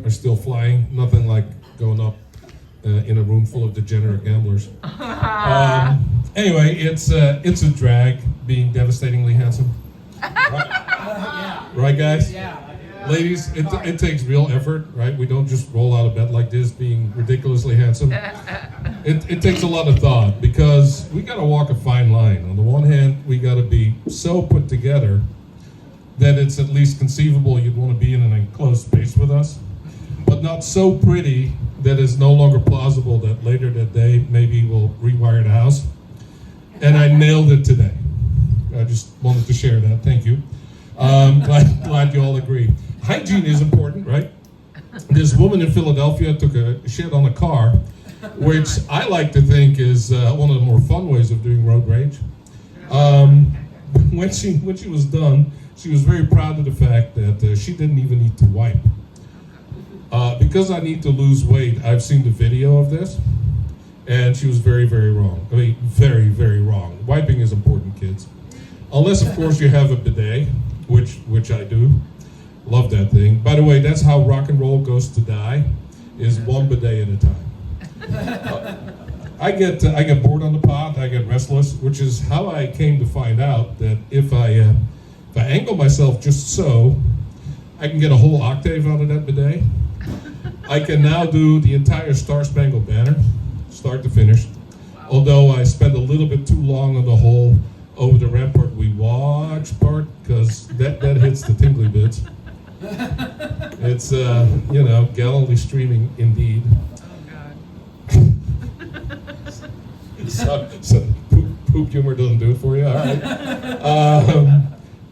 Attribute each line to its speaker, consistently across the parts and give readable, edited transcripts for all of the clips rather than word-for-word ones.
Speaker 1: are still flying. Nothing like going up in a room full of degenerate gamblers. Anyway, it's a drag being devastatingly handsome. Right, guys? Ladies, it takes real effort, right? We don't just roll out of bed like this being ridiculously handsome. It takes a lot of thought because we gotta walk a fine line. On the one hand, we gotta be so put together that it's at least conceivable you'd want to be in an enclosed space with us, but not so pretty that it's no longer plausible that later that day maybe we'll rewire the house. And I nailed it today. I just wanted to share that. Thank you. Glad you all agree. Hygiene is important, right? This woman in Philadelphia took a shit on a car, which I like to think is one of the more fun ways of doing road rage. When she was done, she was very proud of the fact that she didn't even need to wipe. Because I need to lose weight, I've seen the video of this, and she was very, very wrong. I mean, very, very wrong. Wiping is important, kids. Unless, of course, you have a bidet, which I do. Love that thing. By the way, that's how rock and roll goes to die, is one bidet at a time. I get bored on the pot, I get restless, which is how I came to find out that if I angle myself just so, I can get a whole octave out of that bidet. I can now do the entire Star Spangled Banner, start to finish. Although I spend a little bit too long on the whole over the rampart we watch part, because that hits the tingly bits. It's, gallantly streaming indeed. So poop humor doesn't do it for you, all right.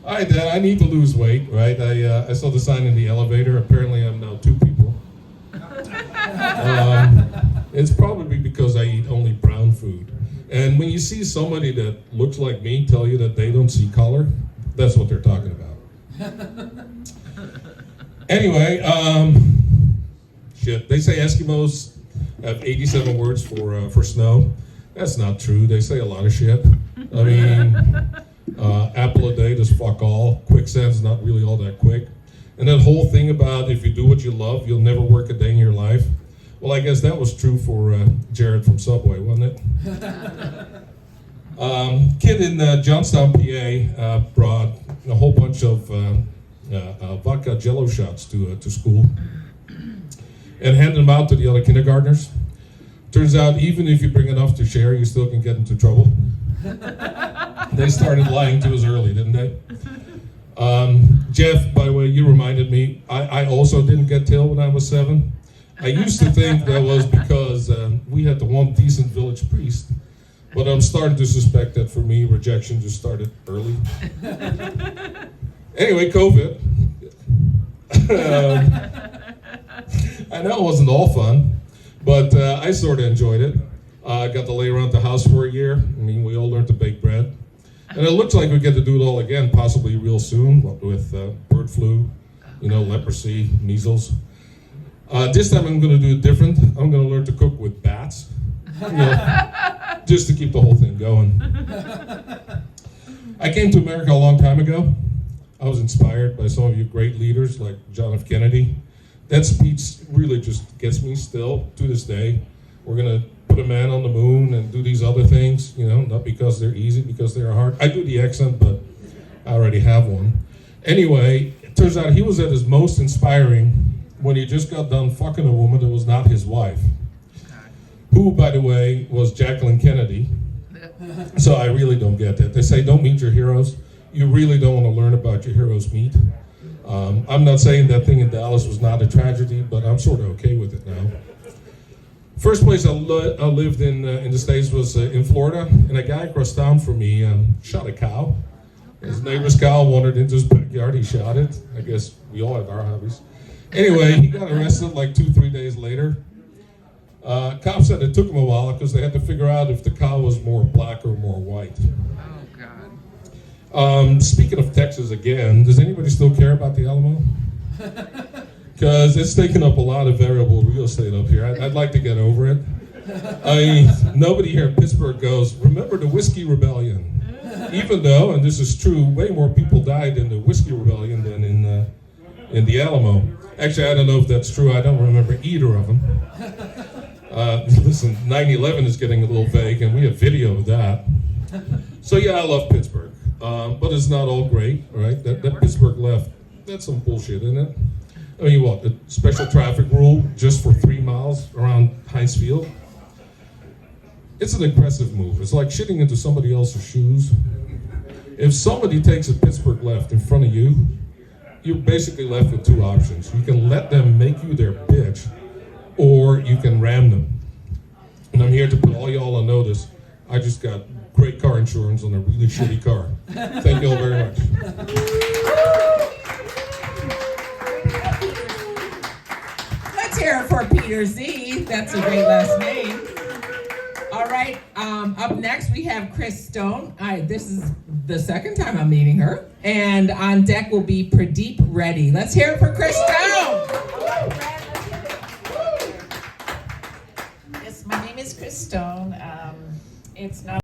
Speaker 1: All right, Dad, I need to lose weight, right? I saw the sign in the elevator. Apparently I'm now 2 people. It's probably because I eat only brown food. And when you see somebody that looks like me tell you that they don't see color, that's what they're talking about. Anyway, shit, they say Eskimos have 87 words for snow. That's not true. They say a lot of shit. I mean, apple a day does fuck all. Quicksand's not really all that quick. And that whole thing about if you do what you love, you'll never work a day in your life. Well, I guess that was true for Jared from Subway, wasn't it? Kid in Johnstown, PA, brought a whole bunch of vodka Jello shots to school and handed them out to the other kindergartners. Turns out, even if you bring enough to share, you still can get into trouble. They started lying to us early, didn't they? Jeff, by the way, you reminded me, I also didn't get till when I was 7. I used to think that was because we had the one decent village priest, but I'm starting to suspect that for me, rejection just started early. Anyway, COVID. I know it wasn't all fun, but I sort of enjoyed it. I got to lay around the house for a year. I mean, we all learned to bake bread. And it looks like we get to do it all again, possibly real soon, with bird flu, leprosy, measles. This time I'm going to do it different. I'm going to learn to cook with bats, just to keep the whole thing going. I came to America a long time ago. I was inspired by some of you great leaders like John F. Kennedy. That speech really just gets me still to this day. We're going to put a man on the moon and do these other things, not because they're easy, because they're hard. I do the accent, but I already have one. Anyway, it turns out he was at his most inspiring when he just got done fucking a woman that was not his wife, who, by the way, was Jacqueline Kennedy. So I really don't get that. They say don't meet your heroes. You really don't want to learn about your heroes' meet. I'm not saying that thing in Dallas was not a tragedy, but I'm sort of okay with it now. First place I lived in the States was in Florida, and a guy across town from me shot a cow. His neighbor's cow wandered into his backyard. He shot it. I guess we all have our hobbies. Anyway, he got arrested like 2-3 days later. Cops said it took him a while because they had to figure out if the cow was more black or more white.
Speaker 2: Oh, God.
Speaker 1: Speaking of Texas again, does anybody still care about the Alamo? Because it's taken up a lot of variable real estate up here. I'd like to get over it. I mean, nobody here in Pittsburgh goes, remember the Whiskey Rebellion? Even though, and this is true, way more people died in the Whiskey Rebellion than in the Alamo. Actually, I don't know if that's true. I don't remember either of them. Listen, 9/11 is getting a little vague, and we have video of that. So yeah, I love Pittsburgh, but it's not all great, right? That Pittsburgh left, that's some bullshit, isn't it? I mean, what, the special traffic rule just for 3 miles around Heinz Field? It's an impressive move. It's like shitting into somebody else's shoes. If somebody takes a Pittsburgh left in front of you, you're basically left with 2 options. You can let them make you their bitch, or you can ram them. And I'm here to put all y'all on notice. I just got great car insurance on a really shitty car. Thank you all very much.
Speaker 3: Let's hear it for Peter Z. That's a great last name. All right, up next we have Chris Stone. This is the second time I'm meeting her. And on deck will be Pradeep Reddy. Let's hear it for Chris Stone.
Speaker 4: Yes, my name is Chris Stone. It's not